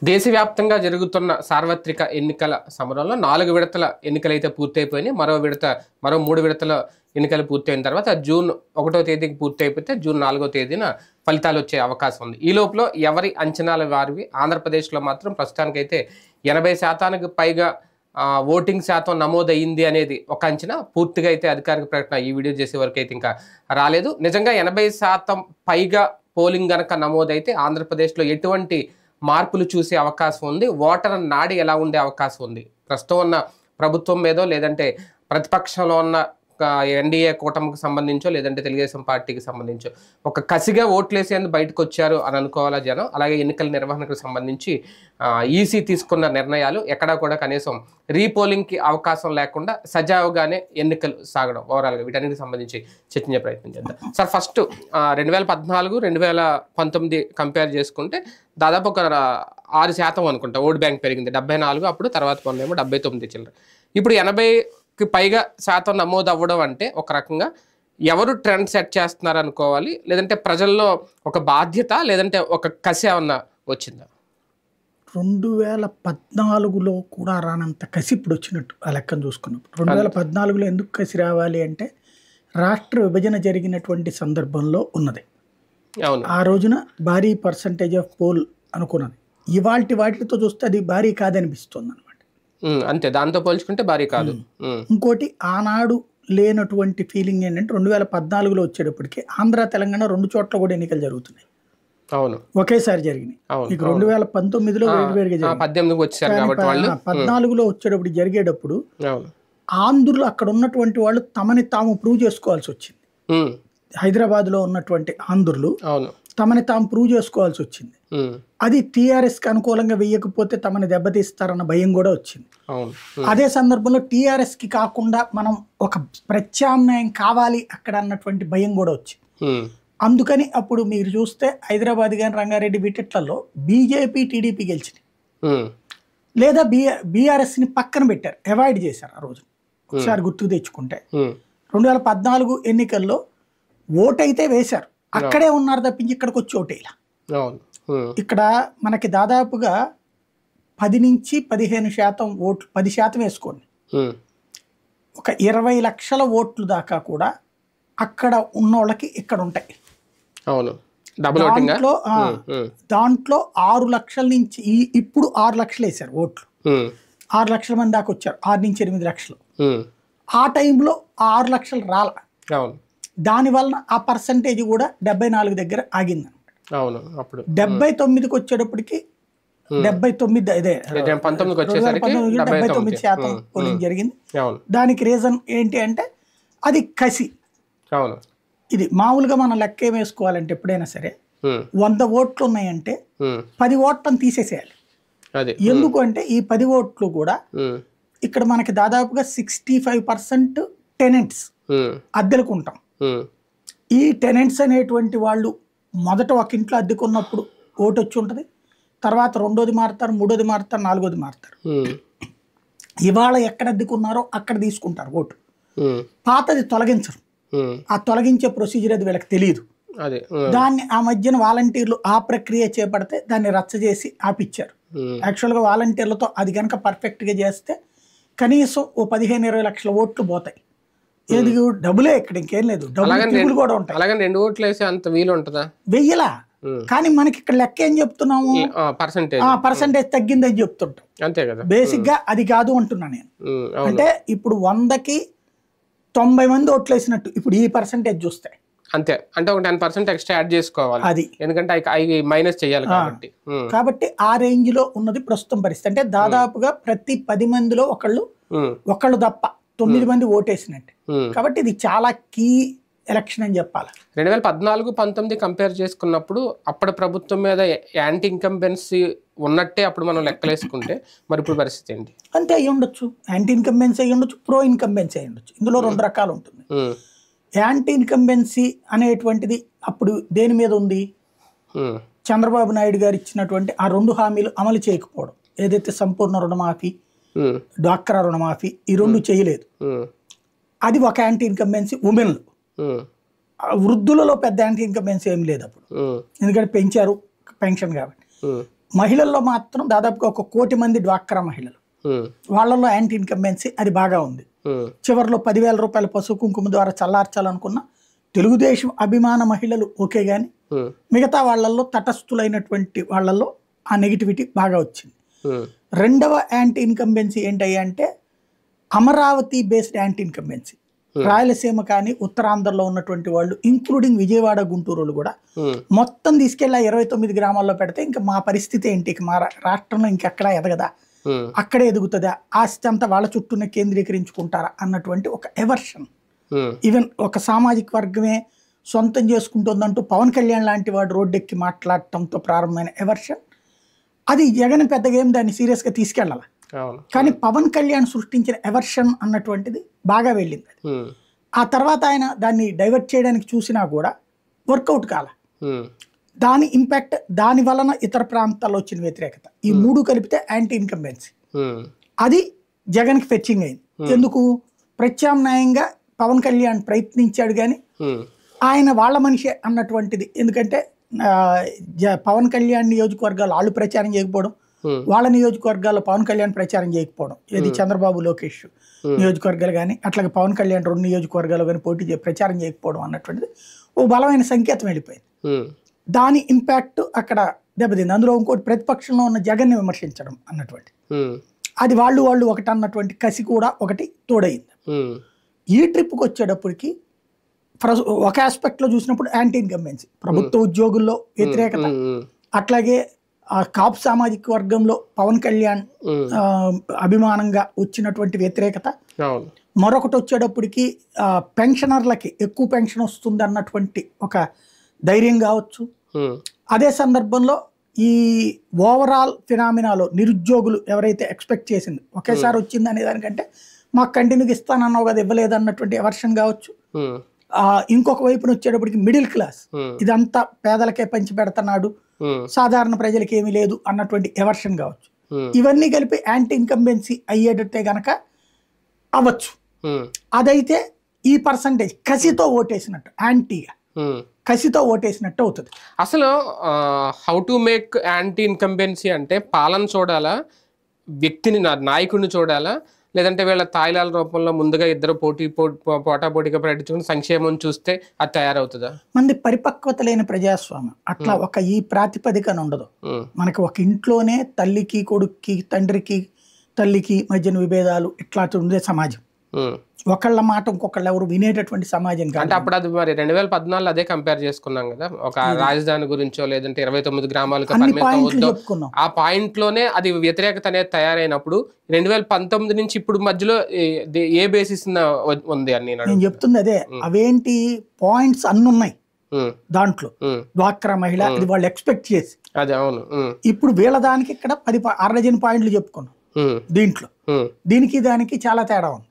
దేశవ్యాప్తంగా జరుగుతున్న సార్వత్రిక ఎన్నికల సమరంలో 4 విడతల ఎన్నికలైతే పూర్తయిపోయినాయి. మరో 3 విడతల ఎన్నికలు పూర్తయిన తర్వాత జూన్ 1వ తేదీకి పూర్తయిపోతే జూన్ 4వ తేదీన ఫలితాలు వచ్చే అవకాశం ఉంది. ఈ లోపల ఎవరి అంచనాల వారివి ఆంధ్రప్రదేశ్లో మాత్రం ప్రస్తుతానికైతే 80% పైగా ఓటింగ్ శాతం నమోదయ్యింది అనేది ఒక అంచనా. పూర్తిగా అయితే అధికారిక ప్రకటన ఈ వీడియో చేసే వరకు అయితే ఇంకా రాలేదు. నిజంగా 80% పైగా పోలింగ్ గనక నమోదైతే ఆంధ్రప్రదేశ్లో ఎటువంటి మార్పులు చూసే అవకాశం ఉంది? ఓటర్ నాడి ఎలా ఉండే అవకాశం ఉంది? ప్రస్తుతం ఉన్న ప్రభుత్వం మీదో లేదంటే ప్రతిపక్షంలో ఉన్న ఎన్డీఏ కూటమికి సంబంధించో లేదంటే తెలుగుదేశం పార్టీకి సంబంధించో ఒక కసిగా ఓట్లేసేందుకు బయటకు వచ్చారు అని అనుకోవాలా జనం. అలాగే ఎన్నికల నిర్వహణకు సంబంధించి ఈసీ తీసుకున్న నిర్ణయాలు ఎక్కడా కూడా కనీసం రీపోలింగ్కి అవకాశం లేకుండా సజావుగానే ఎన్నికలు సాగడం ఓవరాల్గా వీటన్నిటికి సంబంధించి చర్చించే ప్రయత్నం చేద్దాం. సార్, ఫస్ట్ 2014, 2019 కంపేర్ చేసుకుంటే దాదాపు ఒక 6% అనుకుంటా ఓట్ బ్యాంక్ పెరిగింది. 74 అప్పుడు, తర్వాత మొన్నేమో 79 చిల్లర. ఇప్పుడు 80కి పైగా శాతం నమోదు అవ్వడం అంటే ఒక రకంగా ఎవరు ట్రెండ్ సెట్ చేస్తున్నారు అనుకోవాలి, లేదంటే ప్రజల్లో ఒక బాధ్యత లేదంటే ఒక కసి ఏమన్నా వచ్చిందా? 2014లో కూడా రానంత కసి ఇప్పుడు వచ్చినట్టు ఆ లెక్కను చూసుకున్నప్పుడు. 2014లో ఎందుకు కసి రావాలి అంటే రాష్ట్ర విభజన జరిగినటువంటి సందర్భంలో ఉన్నది. ఆ రోజున భారీ పర్సంటేజ్ ఆఫ్ పోల్ అనుకున్నది. వాటితో చూస్తే అది భారీ కాదనిపిస్తుంది అనమాట. అంతే, దాంతో పోల్చుకుంటే భారీ కాదు. ఇంకోటి ఆనాడు లేనటువంటి ఫీలింగ్ ఏంటంటే 2014లో వచ్చేటప్పటికి ఆంధ్ర తెలంగాణ 2 చోట్ల కూడా ఎన్నికలు జరుగుతున్నాయి. అవును, ఒకేసారి జరిగినాయి. ఇక 2019లో వేరువేరుగా 14లో వచ్చేటప్పుడు జరిగేటప్పుడు ఆంధ్రులు అక్కడ ఉన్నటువంటి వాళ్ళు తమని తాము ప్రూవ్ చేసుకోవాల్సి వచ్చింది. హైదరాబాద్ లో ఉన్నటువంటి ఆంధ్రులు తమని తాము ప్రూవ్ చేసుకోవాల్సి వచ్చింది. అది టీఆర్ఎస్ కి అనుకూలంగా వెయ్యకపోతే తమని దెబ్బతీస్తారన్న భయం కూడా వచ్చింది. అదే సందర్భంలో టీఆర్ఎస్ కి కాకుండా మనం ఒక ప్రత్యామ్నాయం కావాలి అక్కడ అన్నటువంటి భయం కూడా వచ్చింది. అందుకని అప్పుడు మీరు చూస్తే హైదరాబాద్ కానీ రంగారెడ్డి వీటిట్లలో బీజేపీ టీడీపీ గెలిచింది, లేదా బీఆర్ఎస్ ని పక్కన పెట్టారు, అవాయిడ్ చేశారు. ఆ రోజు ఒకసారి గుర్తుకు తెచ్చుకుంటే 2014 ఎన్నికల్లో ఓటైతే వేశారు, అక్కడే ఉన్నారు తప్పించి ఇక్కడికి వచ్చి ఓటేలా. ఇక్కడ మనకి దాదాపుగా 10 నుంచి 15% ఓట్లు, 10% వేసుకోండి, ఒక 20 లక్షల ఓట్లు దాకా కూడా అక్కడ ఉన్న వాళ్ళకి ఇక్కడ ఉంటాయి. దాంట్లో 6 లక్షల నుంచి ఇప్పుడు 6 లక్షలు వేశారు ఓట్లు. 6 లక్షల మంది దాకా వచ్చారు, 6 నుంచి 8 లక్షలు. ఆ టైంలో 6 లక్షలు రాల, దానివలన ఆ పర్సంటేజ్ కూడా 74 దగ్గర ఆగింది అనమాట. 79కి వచ్చేటప్పటికి 79% పోలింగ్ జరిగింది. దానికి రీజన్ ఏంటి అంటే అది కసి. ఇది మామూలుగా మనం లెక్క ఏం వేసుకోవాలంటే ఎప్పుడైనా సరే 100 ఓట్లు ఉన్నాయంటే 10 ఓట్లను తీసేసేయాలి. ఎందుకు అంటే ఈ 10 ఓట్లు కూడా ఇక్కడ మనకి దాదాపుగా 65% టెనెంట్స్, అద్దెలకు ఉంటాం. ఈ టెనెంట్స్ అనేటువంటి వాళ్ళు మొదట ఒక ఇంట్లో అద్దెకున్నప్పుడు ఓటు వచ్చి ఉంటుంది, తర్వాత 2వది మారుతారు, 3వది మారుతారు, 4వది మారుతారు. ఇవాళ ఎక్కడ అద్దెకున్నారో అక్కడ తీసుకుంటారు ఓటు, పాతది తొలగించరు. ఆ తొలగించే ప్రొసీజర్ అది వీళ్ళకి తెలియదు. దాన్ని ఆ మధ్యన వాలంటీర్లు ఆ ప్రక్రియ చేపడితే దాన్ని రచ్చ చేసి ఆపిచ్చారు. యాక్చువల్గా వాలంటీర్లతో అది కనుక పర్ఫెక్ట్గా చేస్తే కనీసం ఓ 15-20 లక్షల ఓట్లు పోతాయి. ఏది డబ్బులే, ఇక్కడ ఇంకేం లేదు, డబ్బులు కూడా ఉంటాయి. 2 ఓట్లు వేసే అంత వీలు ఉంటుందా? వెయ్యలా. కానీ మనకి ఇక్కడ లెక్క ఏం చెప్తున్నాము, పర్సంటేజ్ తగ్గిందని చెప్తుంటాం. అంతే కదా, బేసిక్ గా అది కాదు అంటున్నా నేను. అంటే ఇప్పుడు 100కి 90 మంది ఓట్లు వేసినట్టు ఇప్పుడు ఈ పర్సంటేజ్ చూస్తే అంతే. అంటే ఒక 10% ఎక్స్ట్రా యాడ్ చేసుకోవాలి, అది ఎందుకంటే అవి మైనస్ చేయాలి కాబట్టి ఆ రేంజ్ లో ఉన్నది ప్రస్తుతం పరిస్థితి. అంటే దాదాపుగా ప్రతి 10 మందిలో ఒకళ్ళు తప్ప 9 మంది ఓటేసినట్టు. కాబట్టి ఇది చాలా కీ ఎలక్షన్ అని చెప్పాలి. 2014-19 కంపేర్ చేసుకున్నప్పుడు అప్పటి ప్రభుత్వం మీద యాంటీ ఇన్కంబెన్సీ ఉన్నట్టే అప్పుడు మనం లెక్కలేసుకుంటే మరి ఇప్పుడు పరిస్థితి ఏంటి? అంతే అయ్యి ఉండొచ్చు, యాంటీ ఇన్కంబెన్సీ అయ్యి ఉండొచ్చు, ప్రో ఇన్కంబెన్సీ అయ్యి ఉండొచ్చు. ఇందులో 2 రకాలు ఉంటుంది. యాంటీ ఇన్కంబెన్సీ అనేటువంటిది అప్పుడు దేని మీద ఉంది? చంద్రబాబు నాయుడు గారు ఇచ్చినటువంటి ఆ 2 హామీలు అమలు చేయకపోవడం, ఏదైతే సంపూర్ణ రుణమాఫీ, డ్వాక్రా రుణమాఫీ, ఈ 2 చేయలేదు. అది ఒక యాంటీ ఇన్కంబెన్సీ. ఉమెన్లో, వృద్ధులలో పెద్ద యాంటీ ఇన్కంబెన్సీ ఏం లేదు అప్పుడు, ఎందుకంటే పెంచారు పెన్షన్ కాబట్టి. మహిళల్లో మాత్రం దాదాపుగా 1 కోటి మంది డ్వాక్రా మహిళలు, వాళ్ళల్లో యాంటీ ఇన్కంబెన్సీ అది బాగా ఉంది. చివరిలో 10,000 రూపాయల పసుపు కుంకుమ ద్వారా చల్లార్చాలనుకున్న తెలుగుదేశం అభిమాన మహిళలు ఓకే గాని మిగతా వాళ్ళల్లో తటస్థులైనటువంటి వాళ్ళల్లో ఆ నెగిటివిటీ బాగా వచ్చింది. రెండవ యాంటీ ఇన్కంబెన్సీ ఏంటయ్యా అంటే Amaravati based anti incumbency. Rayalaseema కానీ ఉత్తరాంధ్రలో ఉన్నటువంటి వాళ్ళు ఇంక్లూడింగ్ విజయవాడ గుంటూరులు కూడా మొత్తం తీసుకెళ్ళి 29 గ్రామాల్లో పెడితే ఇంకా మా పరిస్థితి ఏంటి, మా రాష్ట్రంలో ఇంకెక్కడా ఎదగదా, అక్కడే ఎదుగుతుందా, ఆస్తి అంతా వాళ్ళ చుట్టూనే కేంద్రీకరించుకుంటారా అన్నటువంటి ఒక ఎవర్షన్. ఈవెన్ ఒక సామాజిక వర్గమే సొంతం చేసుకుంటుందంటూ పవన్ కళ్యాణ్ లాంటి వాడు రోడ్డెక్కి మాట్లాడటంతో ప్రారంభమైన ఎవర్షన్ అది జగన్ పెద్దగా ఏం దాన్ని సీరియస్గా తీసుకెళ్ళాలి. కానీ పవన్ కళ్యాణ్ సృష్టించిన ఎవర్షన్ అన్నటువంటిది బాగా వెళ్ళింది. ఆ తర్వాత ఆయన దాన్ని డైవర్ట్ చేయడానికి చూసినా కూడా వర్కౌట్ కాల. దాని ఇంపాక్ట్, దాని వలన ఇతర ప్రాంతాల్లో వచ్చిన వ్యతిరేకత, ఈ 3 కలిపితే యాంటీ ఇన్కంబెన్సీ అది జగన్కి ఫెచ్చింగ్ అయింది. ఎందుకు ప్రత్యామ్నాయంగా పవన్ కళ్యాణ్ ప్రయత్నించాడు కానీ ఆయన వాళ్ళ మనిషి అన్నటువంటిది. ఎందుకంటే పవన్ కళ్యాణ్ నియోజకవర్గాలు వాళ్ళు ప్రచారం చేయకపోవడం, వాళ్ళ నియోజకవర్గాల్లో పవన్ కళ్యాణ్ ప్రచారం చేయకపోవడం, ఏది చంద్రబాబు లోకేష్ నియోజకవర్గాలు కానీ అట్లాగే పవన్ కళ్యాణ్ 2 నియోజకవర్గాలు కానీ ప్రచారం చేయకపోవడం అన్నటువంటిది ఓ బలమైన సంకేతం వెళ్ళిపోయింది. దాని ఇంపాక్ట్ అక్కడ దెబ్బతింది. అందులో ఇంకోటి ప్రతిపక్షంలో ఉన్న జగన్ని విమర్శించడం అన్నటువంటి అది వాళ్ళు ఒకటి అన్నటువంటి కసి కూడా ఒకటి తోడైంది. ఈ ట్రిప్కి వచ్చేటప్పటికి ఒక ఆస్పెక్ట్లో చూసినప్పుడు యాంటీ ఇన్కంబెన్సీ, ప్రభుత్వ ఉద్యోగుల్లో వ్యతిరేకత, అట్లాగే కాపు సామాజిక వర్గంలో పవన్ కళ్యాణ్ అభిమానంగా వచ్చినటువంటి వ్యతిరేకత, మరొకటి వచ్చేటప్పటికి పెన్షనర్లకి ఎక్కువ పెన్షన్ వస్తుంది అన్నటువంటి ఒక ధైర్యం కావచ్చు. అదే సందర్భంలో ఈ ఓవరాల్ ఫినామినాలో నిరుద్యోగులు ఎవరైతే ఎక్స్పెక్ట్ చేసింది ఒకేసారి వచ్చింది అనే దానికంటే మాకు కంటిన్యూగా ఇస్తానన్నావు కదా ఇవ్వలేదు అన్నటువంటి ఎవర్షన్ కావచ్చు. ఇంకొక వైపున వచ్చేటప్పటికి మిడిల్ క్లాస్ ఇదంతా పేదలకే పంచి పెడుతున్నాడు, సాధారణ ప్రజలకి ఏమీ లేదు అన్నటువంటి ఎవర్షన్ కావచ్చు. ఇవన్నీ కలిపి యాంటీ ఇన్కంబెన్సీ అయ్యేటట్టే గనక అవ్వచ్చు. అదైతే ఈ పర్సంటేజ్ కసితో ఓటేసినట్టు, యాంటీగా కసితో ఓటేసినట్టు అవుతుంది. అసలు how to make anti incumbency అంటే పాలన చూడాలా, వ్యక్తిని నాయకుడిని చూడాలా, లేదంటే వీళ్ళ తాయిలాల రూపంలో ముందుగా ఇద్దరు పోటాపోటీగా ప్రకటించుకుని సంక్షేమం చూస్తే అది తయారవుతుందా? మంది పరిపక్వత లేని ప్రజాస్వామ్యం అట్లా ఒక ఈ ప్రాతిపదికన ఉండదు. మనకి ఒక ఇంట్లోనే తల్లికి కొడుక్కి తండ్రికి తల్లికి మధ్యన విభేదాలు ఇట్లా ఉండే సమాజం, ఒకళ్ళ మాట ఇంకొకళ్ళు ఎవరు వినేటటువంటి సమాజం కాదు. అంటే అప్పుడు అది మరి 2014 అదే కంపేర్ చేసుకున్నాం కదా, ఒక రాజధాని గురించో లేదంటే 29 గ్రామాలకు ఆ పాయింట్ లోనే అది వ్యతిరేకత అనేది తయారైనప్పుడు 2019 నుంచి ఇప్పుడు మధ్యలో ఏ బేసిస్ ఉంది అని నేను చెప్తుంది. అదే అవేంటి పాయింట్స్ అన్ని ఉన్నాయి దాంట్లో. డ్వాక్రా మహిళ ఇది వాళ్ళు ఎక్స్పెక్ట్ చేసి అదే అవును. ఇప్పుడు వీళ్ళ దానికి ఇక్కడ 10 పాయింట్లు చెప్పుకున్నాం. దీంట్లో దీనికి దానికి చాలా తేడా ఉంది.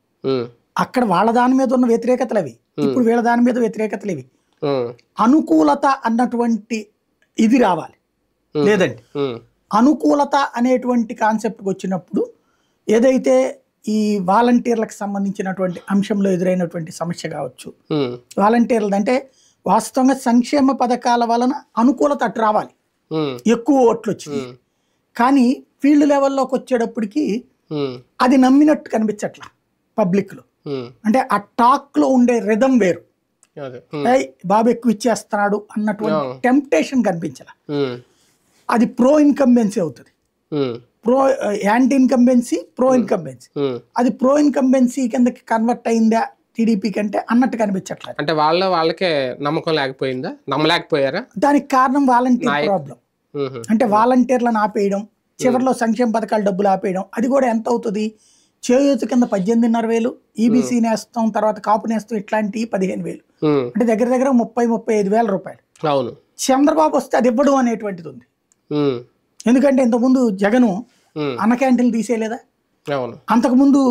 అక్కడ వాళ్ళ దాని మీద ఉన్న వ్యతిరేకతలు అవి, ఇప్పుడు వీళ్ళ దాని మీద వ్యతిరేకతలు ఇవి. అనుకూలత అన్నటువంటి ఇది రావాలి. లేదండి అనుకూలత అనేటువంటి కాన్సెప్ట్కి వచ్చినప్పుడు ఏదైతే ఈ వాలంటీర్లకు సంబంధించినటువంటి అంశంలో ఎదురైనటువంటి సమస్య కావచ్చు, వాలంటీర్లు అంటే వాస్తవంగా సంక్షేమ పథకాల వలన అనుకూలత అటు రావాలి, ఎక్కువ ఓట్లు వచ్చినాయి. కానీ ఫీల్డ్ లెవెల్లోకి వచ్చేటప్పటికి అది నమ్మినట్టు కనిపించట్లా పబ్లిక్ లో. అంటే ఆ టాక్ లో ఉండే రిథం వేరు, బాబు ఎక్కువ ఇచ్చేస్తున్నాడు అన్నటువంటి టెంప్టేషన్ కనిపించాల. అది ప్రో ఇన్కంబెన్సీ అవుతుంది. Pro anti incumbency pro incumbency, అది ప్రో ఇన్కంబెన్సీ కిందకి కన్వర్ట్ అయిందా టీడీపీ కంటే అన్నట్టు కనిపించట్లేదు. అంటే వాళ్ళకే నమ్మకం లేకపోయిందా, నమ్మలేకపోయారా? దానికి కారణం వాలంటీర్ ప్రాబ్లం. అంటే వాలంటీర్లను ఆపేయడం, చివరిలో సంక్షేమ పథకాల డబ్బులు ఆపేయడం. అది కూడా ఎంత అవుతుంది, చేయూత కింద 18,500, ఈబీసీ నేస్తాం, తర్వాత కాపు నేస్తాం, ఇట్లాంటివి 15,000, అంటే దగ్గర దగ్గర 30-35,000 రూపాయలు. అవును. చంద్రబాబు వస్తే అది ఇవ్వడం అనేటువంటిది ఉంది. ఎందుకంటే ఇంతకుముందు జగను అన్న క్యాంటీన్లు తీసేయలేదా, అంతకుముందు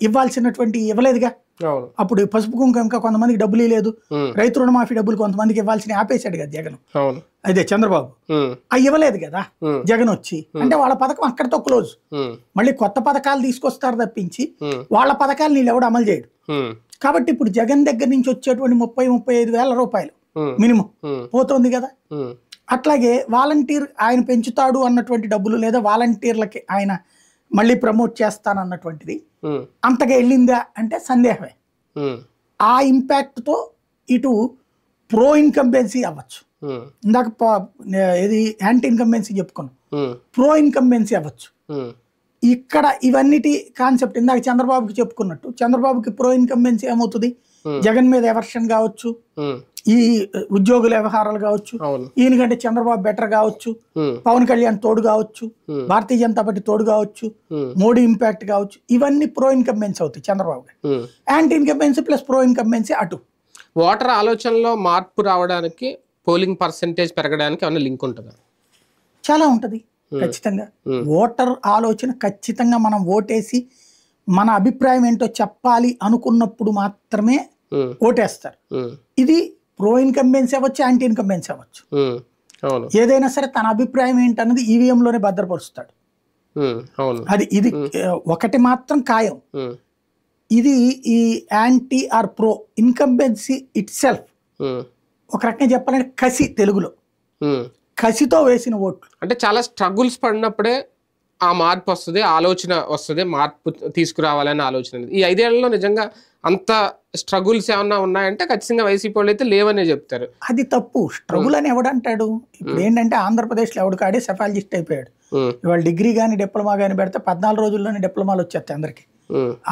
ఇవ్వాల్సినటువంటి ఇవ్వలేదుగా. అప్పుడు పసుపు కుంకుమ కొంతమందికి డబ్బులు లేదు, రైతు రుణమాఫీ డబ్బులు కొంతమందికి ఇవ్వాల్సిన ఆపేశాడు కదా జగన్. అదే చంద్రబాబు అవి ఇవ్వలేదు కదా జగన్ వచ్చి. అంటే వాళ్ళ పథకం అక్కడితో క్లోజ్. మళ్ళీ కొత్త పథకాలు తీసుకొస్తారు తప్పించి వాళ్ళ పథకాలు నీళ్ళు ఎవడు అమలు చేయడు. కాబట్టి ఇప్పుడు జగన్ దగ్గర నుంచి వచ్చేటువంటి 30-35,000 రూపాయలు మినిమం పోతుంది కదా. అట్లాగే వాలంటీర్ ఆయన పెంచుతాడు అన్నటువంటి డబ్బులు లేదా వాలంటీర్లకి ఆయన మళ్ళీ ప్రమోట్ చేస్తానన్నటువంటిది అంతగా వెళ్ళిందా అంటే సందేహమే. ఆ ఇంపాక్ట్తో ఇటు ప్రో ఇన్కంబెన్సీ అవ్వచ్చు, ఇందాక ఇది యాంటీ ఇన్కంబెన్సీ చెప్పుకున్నాం, ప్రో ఇన్కంబెన్సీ అవ్వచ్చు. ఇక్కడ ఇవన్నిటి కాన్సెప్ట్ ఇందాక చంద్రబాబుకి చెప్పుకున్నట్టు చంద్రబాబుకి ప్రో ఇన్కంబెన్సీ ఏమవుతుంది, జగన్ మీద ఎవర్షన్ కావచ్చు, ఈ ఉద్యోగుల వ్యవహారాలు కావచ్చు, ఈయనకంటే చంద్రబాబు బెటర్ కావచ్చు, పవన్ కళ్యాణ్ తోడు కావచ్చు, భారతీయ జనతా పార్టీ తోడు కావచ్చు, మోడీ ఇంపాక్ట్ కావచ్చు, ఇవన్నీ ప్రో ఇన్కంబెన్సీ అవుతాయి Chandrababu. Anti incumbency plus pro incumbency అటు. ఓటర్ ఆలోచనలో మార్పు రావడానికి పోలింగ్ పర్సెంటేజ్ పెరగడానికి ఏమైనా లింక్ ఉంటుందా? చాలా ఉంటది ఖచ్చితంగా. ఓటర్ ఆలోచన ఖచ్చితంగా మనం ఓటేసి మన అభిప్రాయం ఏంటో చెప్పాలి అనుకున్నప్పుడు మాత్రమే ఓటేస్తారు. ఇది ప్రో ఇన్కంబెన్సీ అవ్వచ్చు, యాంటీ ఇన్కంబెన్సీ అవ్వచ్చు, ఏదైనా సరే తన అభిప్రాయం ఏంటన్నది ఈవీఎం లోనే భద్రపరుస్తాడు. ఇది ఒకటి మాత్రం ఖాయం, ఇది ఈ anti or pro incumbency itself ఒక రకంగా చెప్పాలంటే కసి, తెలుగులో కసితో వేసిన ఓట్లు. అంటే చాలా స్ట్రగుల్స్ పడినప్పుడే ఆ మార్పు వస్తుంది, ఆలోచన వస్తుంది, మార్పు తీసుకురావాలనే ఆలోచన. ఈ 5 ఏళ్లలో నిజంగా అంత స్ట్రగుల్స్ ఏమన్నా ఉన్నాయంటే ఖచ్చితంగా వైసీపీ వాళ్ళు అయితే లేవనే చెప్తారు. అది తప్పు. స్ట్రగుల్ అని ఎవడంటాడు? ఇప్పుడు ఏంటంటే ఆంధ్రప్రదేశ్లో ఎవడికాడే సెఫాలజిస్ట్ అయిపోయాడు. ఇవాళ డిగ్రీ కానీ డిప్లొమా కానీ పెడితే 14 రోజుల్లోనే డిప్లొమాలు వచ్చేస్తాయి అందరికి.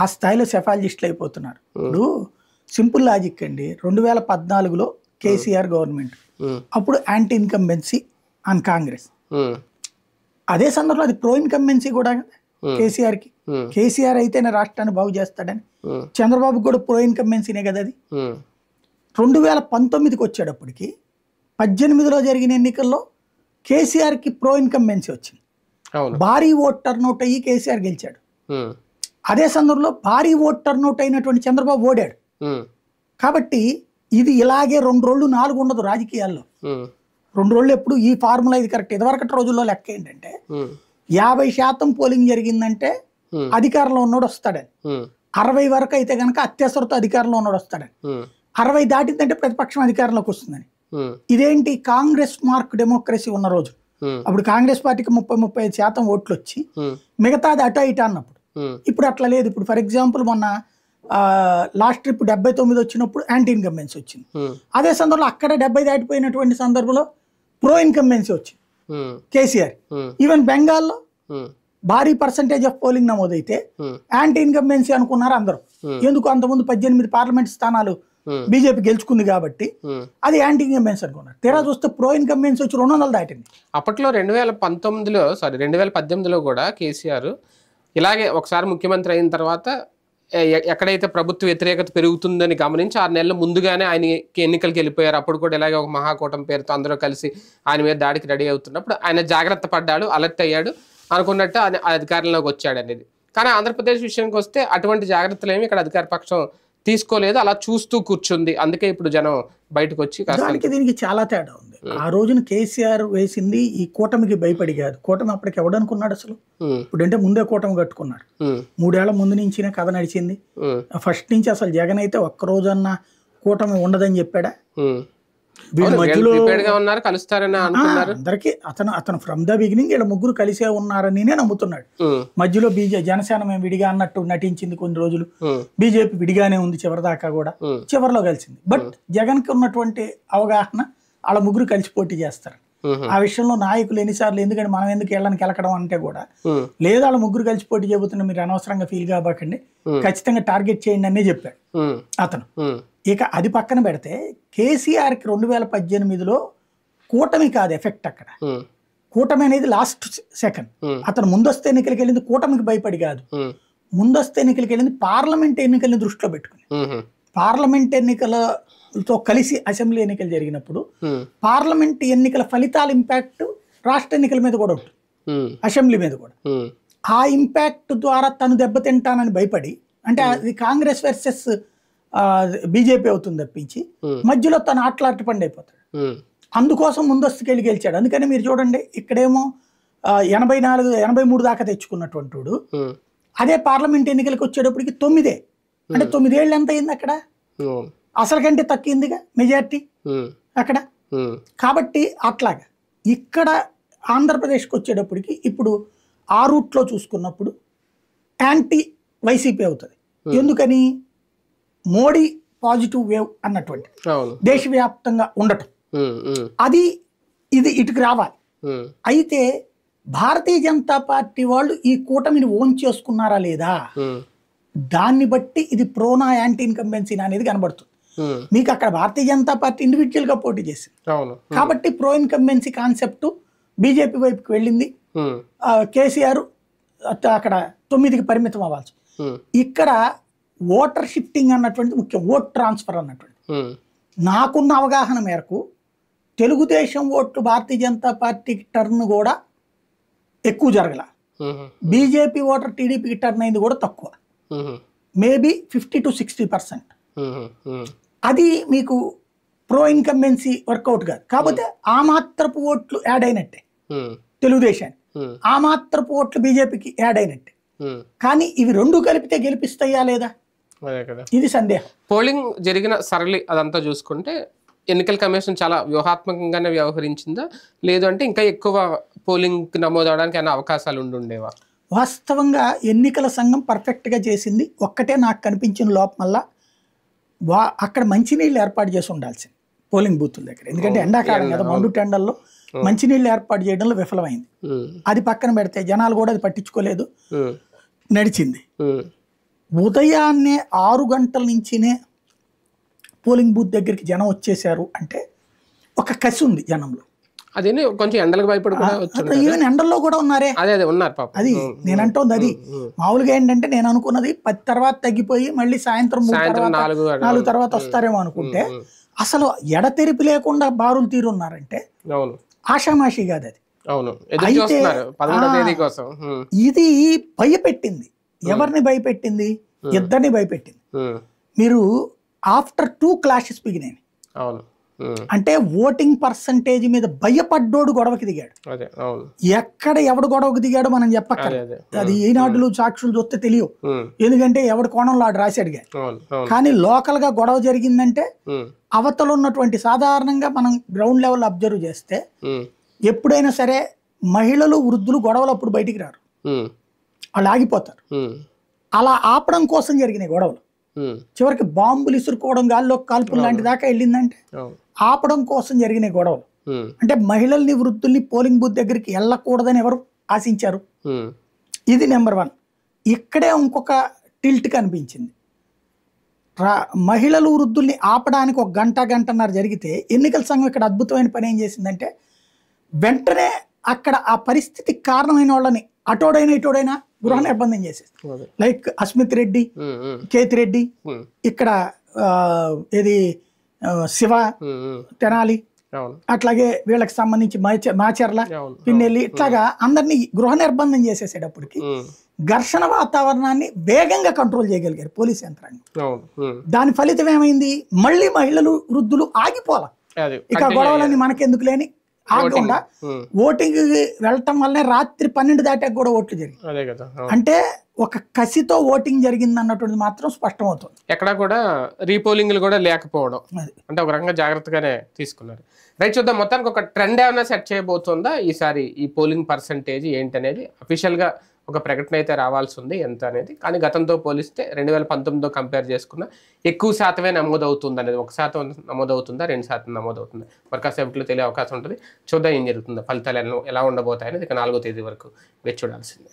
ఆ స్థాయిలో సెఫాలజిస్టులు అయిపోతున్నారు. ఇప్పుడు సింపుల్ లాజిక్ అండి, 2014లో కేసీఆర్ గవర్నమెంట్, అప్పుడు యాంటీ ఇన్కంబెన్సీ ఆన్ కాంగ్రెస్. అదే సందర్భంలో అది ప్రో ఇన్కంబెన్సీ కూడా కేసీఆర్కి. కేసీఆర్ అయితేనే రాష్ట్రాన్ని బాగు చేస్తాడని, చంద్రబాబు కూడా ప్రో ఇన్కంబెన్సీనే కదా అది. 2019కి వచ్చేటప్పటికి 18లో జరిగిన ఎన్నికల్లో కేసీఆర్కి ప్రో ఇన్కంబెన్సీ వచ్చింది, భారీ ఓట్ టర్నౌట్ అయ్యి కేసీఆర్ గెలిచాడు. అదే సందర్భంలో భారీ ఓట్ టర్నౌట్ అయినటువంటి చంద్రబాబు ఓడాడు. కాబట్టి ఇది ఇలాగే 2 రోజులు 4 ఉండదు రాజకీయాల్లో. 2 రోజులు ఎప్పుడు ఈ ఫార్ములా ఇది కరెక్ట్. ఇదివరకటి రోజుల్లో లెక్క ఏంటంటే 50% పోలింగ్ జరిగిందంటే అధికారంలో ఉన్నోడు వస్తాడని, 60 వరకు అయితే కనుక అత్యవసరతో అధికారంలో ఉన్నోడు వస్తాడని, 60 దాటిందంటే ప్రతిపక్షం అధికారంలోకి వస్తుందని. ఇదేంటి కాంగ్రెస్ మార్క్ డెమోక్రసీ ఉన్న రోజు. అప్పుడు కాంగ్రెస్ పార్టీకి 30-35% ఓట్లు వచ్చి మిగతాది అటో ఇటో అన్నప్పుడు. ఇప్పుడు అట్లా లేదు. ఇప్పుడు ఫర్ ఎగ్జాంపుల్ మొన్న లాస్ట్ ట్రిప్ 79 వచ్చినప్పుడు యాంటీ ఇన్కంబెన్సీ వచ్చింది. అదే సందర్భంలో అక్కడ 70 దాటిపోయినటువంటి సందర్భంలో ప్రో ఇన్కంబెన్సీ వచ్చింది కేసీఆర్. ఈవెన్ బెంగాల్లో భారీ పర్సంటేజ్ ఆఫ్ పోలింగ్ నమోదైతే యాంటీ ఇన్కంబెన్సీ అనుకున్నారు అందరూ. ఎందుకు? అంతకుముందు 18 పార్లమెంట్ స్థానాలు బీజేపీ గెలుచుకుంది కాబట్టి అది యాంటీ ఇన్కంబెన్సీ అనుకున్నారు. తీరా చూస్తే ప్రో ఇన్కంబెన్సీ వచ్చి 200 దాటింది. అప్పట్లో 2018లో కూడా కేసీఆర్ ఇలాగే ఒకసారి ముఖ్యమంత్రి అయిన తర్వాత ఎక్కడైతే ప్రభుత్వ వ్యతిరేకత పెరుగుతుందని గమనించి 6 నెలల ముందుగానే ఆయన ఎన్నికలకు వెళ్ళిపోయారు. అప్పుడు కూడా ఇలాగే ఒక మహాకూటమి పేరుతో అందరూ కలిసి ఆయన మీద దాడికి రెడీ అవుతున్నప్పుడు ఆయన జాగ్రత్త పడ్డాడు, అలర్ట్ అయ్యాడు, అనుకున్నట్టు ఆయన అధికారంలోకి వచ్చాడు అనేది. కానీ ఆంధ్రప్రదేశ్ విషయానికి వస్తే అటువంటి జాగ్రత్తలు ఏమి ఇక్కడ అధికార పక్షం తీసుకోలేదు, అలా చూస్తూ కూర్చుంది. అందుకే ఇప్పుడు జనం బయటకు వచ్చి దీనికి చాలా తేడా ఉంది. ఆ రోజున కేసీఆర్ వేసింది ఈ కూటమికి భయపడి కాదు. కూటమి అప్పటికి ఎవడనుకున్నాడు అసలు? ఇప్పుడంటే ముందే కూటమి కట్టుకున్నాడు. 3 ఏళ్ల ముందు నుంచినే కథ నడిచింది. ఫస్ట్ నుంచి అసలు జగన్ అయితే ఒక్క రోజన్న కూటమి ఉండదని చెప్పాడా? అందరికి అతను ఫ్రమ్ ద బిగినింగ్ వీళ్ళ ముగ్గురు కలిసే ఉన్నారని నమ్ముతున్నాడు. మధ్యలో జనసేన మేము విడిగా అన్నట్టు నటించింది కొన్ని రోజులు, బీజేపీ విడిగానే ఉంది చివరిదాకా కూడా, చివరిలో కలిసింది. బట్ జగన్ కి ఉన్నటువంటి అవగాహన వాళ్ళ ముగ్గురు కలిసి పోటీ చేస్తారు. ఆ విషయంలో నాయకులు ఎన్నిసార్లు ఎందుకంటే మనం ఎందుకు వీళ్ళని కెలకడం అంటే కూడా లేదా వాళ్ళ ముగ్గురు కలిసి పోటీ చేయబోతున్నా మీరు అనవసరంగా ఫీల్ కాబకండి, ఖచ్చితంగా టార్గెట్ చేయండి అనే చెప్పాడు అతను. ఇక అది పక్కన పెడితే కేసీఆర్కి 2018లో కూటమి కాదు ఎఫెక్ట్. అక్కడ కూటమి అనేది లాస్ట్ సెకండ్. అతను ముందస్తు ఎన్నికలకి వెళ్ళింది కూటమికి భయపడి కాదు, ముందస్తు ఎన్నికలకి వెళ్ళింది పార్లమెంట్ ఎన్నికల్ని దృష్టిలో పెట్టుకుని. పార్లమెంట్ ఎన్నికలతో కలిసి అసెంబ్లీ ఎన్నికలు జరిగినప్పుడు పార్లమెంట్ ఎన్నికల ఫలితాల ఇంపాక్ట్ రాష్ట్ర ఎన్నికల మీద కూడా ఉంటుంది, అసెంబ్లీ మీద కూడా. ఆ ఇంపాక్ట్ ద్వారా తను దెబ్బతింటానని భయపడి, అంటే అది కాంగ్రెస్ వర్సెస్ బీజేపీ అవుతుంది తప్పించి మధ్యలో తను ఆటలాట పండి అయిపోతాడు. అందుకోసం ముందస్తుకి వెళ్ళి గెలిచాడు. అందుకని మీరు చూడండి ఇక్కడేమో 84-83 దాకా తెచ్చుకున్నటువంటి వాడు అదే పార్లమెంట్ ఎన్నికలకు వచ్చేటప్పటికి 9, అంటే 9 ఏళ్ళు ఎంత అయింది అక్కడ? అసలు కంటే తక్కిందిగా మెజార్టీ అక్కడ. కాబట్టి అట్లాగా ఇక్కడ ఆంధ్రప్రదేశ్కి వచ్చేటప్పటికి ఇప్పుడు ఆ రూట్లో చూసుకున్నప్పుడు యాంటీ వైసీపీ అవుతుంది. ఎందుకని? మోడీ పాజిటివ్ వేవ్ అన్నటువంటి దేశవ్యాప్తంగా ఉండటం, అది ఇది ఇటుకు రావాలి. అయితే భారతీయ జనతా పార్టీ వాళ్ళు ఈ కూటమిని ఓన్ చేసుకున్నారా లేదా, దాన్ని బట్టి ఇది ప్రోనా యాంటీ ఇన్కంబెన్సీనా అనేది కనబడుతుంది. మీకు అక్కడ భారతీయ జనతా పార్టీ ఇండివిజువల్ గా పోటీ చేసింది కాబట్టి ప్రో ఇన్కంబెన్సీ కాన్సెప్ట్ బీజేపీ వైపుకి వెళ్ళింది. కేసీఆర్ అక్కడ 9కి పరిమితం అవ్వాల్సి. ఇక్కడ ఓటర్ షిఫ్టింగ్ అన్నటువంటి ముఖ్యం, ఓట్ ట్రాన్స్ఫర్ అన్నటువంటి. నాకున్న అవగాహన మేరకు తెలుగుదేశం ఓట్లు భారతీయ జనతా పార్టీకి టర్న్ కూడా ఎక్కువ జరగల, బీజేపీ ఓటర్ టీడీపీకి టర్న్ అయింది కూడా తక్కువ, మేబీ 50 to 60%. అది మీకు ప్రో ఇన్కంబెన్సీ వర్కౌట్ కాదు. కాకపోతే ఆ మాత్రపు ఓట్లు యాడ్ అయినట్టే తెలుగుదేశాన్ని, ఆ మాత్రపు ఓట్లు బీజేపీకి యాడ్ అయినట్టే. కానీ ఇవి రెండు కలిపితే గెలిపిస్తాయా లేదా, ఇది సందేహం. పోలింగ్ జరిగిన సరళి అదంతా చూసుకుంటే ఎన్నికల కమిషన్ చాలా వ్యూహాత్మకంగానే వ్యవహరించిందా, లేదు అంటే ఇంకా ఎక్కువ పోలింగ్ నమోదవడానికి అనే అవకాశాలు ఉండేవా? వాస్తవంగా ఎన్నికల సంఘం పర్ఫెక్ట్గా చేసింది. ఒక్కటే నాకు కనిపించిన లోపం వల్ల అక్కడ మంచినీళ్ళు ఏర్పాటు చేసి ఉండాల్సింది పోలింగ్ బూతుల దగ్గర. ఎందుకంటే ఎండాకాలం కదా, మండు టెండర్లో మంచినీళ్ళు ఏర్పాటు చేయడంలో విఫలమైంది. అది పక్కన పెడితే జనాలు కూడా అది పట్టించుకోలేదు, నడిచింది. ఉదయాన్నే 6 గంటల నుంచినే పోలింగ్ బూత్ దగ్గరికి జనం వచ్చేసారు అంటే ఒక కసి ఉంది జనంలో. అదే కొంచెం ఎండలకు భయపడి ఈవెన్ ఎండల్లో కూడా ఉన్నారే, ఉన్నారు. అది నేను అంటోంది. అది మామూలుగా ఏంటంటే నేను అనుకున్నది 10 తర్వాత తగ్గిపోయి మళ్ళీ సాయంత్రం 4 తర్వాత వస్తారేమో అనుకుంటే, అసలు ఎడతెరిపి లేకుండా బారులు తీరున్నారంటే ఆషామాషి కాదు అది. అయితే ఇది భయపెట్టింది. ఎవరిని భయపెట్టింది? ఇద్దరిని భయపెట్టింది. మీరు ఆఫ్టర్ 2 క్లాషెస్ బిగినాయి. అంటే ఓటింగ్ పర్సంటేజ్ మీద భయపడ్డోడు గొడవకి దిగాడు. ఎక్కడ ఎవడు గొడవకి దిగాడో మనం చెప్పక్కర్లేదు, అది ఈనాడులు సాక్షులు చూస్తే తెలియవు. ఎందుకంటే ఎవడి కోణంలో ఆడు రాశాడు. కానీ లోకల్ గా గొడవ జరిగిందంటే అవతల ఉన్నటువంటి, సాధారణంగా మనం గ్రౌండ్ లెవెల్ అబ్జర్వ్ చేస్తే ఎప్పుడైనా సరే మహిళలు వృద్ధులు గొడవలు అప్పుడు బయటికి రారు, వాళ్ళు ఆగిపోతారు. అలా ఆపడం కోసం జరిగినాయి గొడవలు. చివరికి బాంబులు ఇసురుకోవడం, గాల్లో కాల్పులు లాంటి దాకా వెళ్ళిందంటే ఆపడం కోసం జరిగిన గొడవలు. అంటే మహిళల్ని వృద్ధుల్ని పోలింగ్ బూత్ దగ్గరికి వెళ్ళకూడదని ఎవరు ఆశించారు? ఇది నెంబర్ 1. ఇక్కడే ఇంకొక టిల్ట్ కనిపించింది. మహిళలు వృద్ధుల్ని ఆపడానికి 1 గంటన్నర జరిగితే ఎన్నికల సంఘం ఇక్కడ అద్భుతమైన పని ఏం చేసిందంటే, వెంటనే అక్కడ ఆ పరిస్థితికి కారణమైన వాళ్ళని అటోడైనా ఇటోడైనా గృహ నిర్బంధం చేసేది. లైక్ అస్మిత్ రెడ్డి, కేతిరెడ్డి, ఇక్కడ ఏది శివ, తెనాలి, అట్లాగే వీళ్ళకి సంబంధించి మాచర్ల, పిన్నెల్లి, ఇట్లాగా అందరినీ గృహ నిర్బంధం చేసేసేటప్పటికి ఘర్షణ వాతావరణాన్ని వేగంగా కంట్రోల్ చేయగలిగారు పోలీస్ యంత్రాంగం. దాని ఫలితం ఏమైంది? మళ్ళీ మహిళలు వృద్ధులు ఆగిపోలా, ఇక గొడవలని మనకెందుకు లేని ఆగకుండా ఓటింగ్ వెళ్ళటం వల్లనే రాత్రి 12 దాటాక కూడా ఓట్లు జరిగాయి. అంటే ఒక కసితో ఓటింగ్ జరిగింది అన్నటువంటిది మాత్రం స్పష్టమవుతుంది. ఎక్కడ కూడా రీపోలింగ్లు కూడా లేకపోవడం అంటే ఒక రకంగా జాగ్రత్తగానే తీసుకున్నారు. రైట్, చూద్దాం. మొత్తానికి ఒక ట్రెండ్ ఏమైనా సెట్ చేయబోతుందా ఈసారి ఈ పోలింగ్ పర్సంటేజ్ ఏంటనేది? అఫీషియల్గా ఒక ప్రకటన అయితే రావాల్సి ఉంది ఎంత అనేది. కానీ గతంతో పోలిస్తే 2019తో కంపేర్ చేసుకున్న ఎక్కువ శాతమే నమోదవుతుంది అనేది. 1% నమోదవుతుందా, 2% నమోదవుతుందా? మరి కాసేపట్లో తెలియ అవకాశం ఉంటుంది. చూద్దాం ఏం జరుగుతుందో, ఫలితాలు ఎలా ఉండబోతాయనేది ఇక 4వ తేదీ వరకు వేచి చూడాల్సిందే.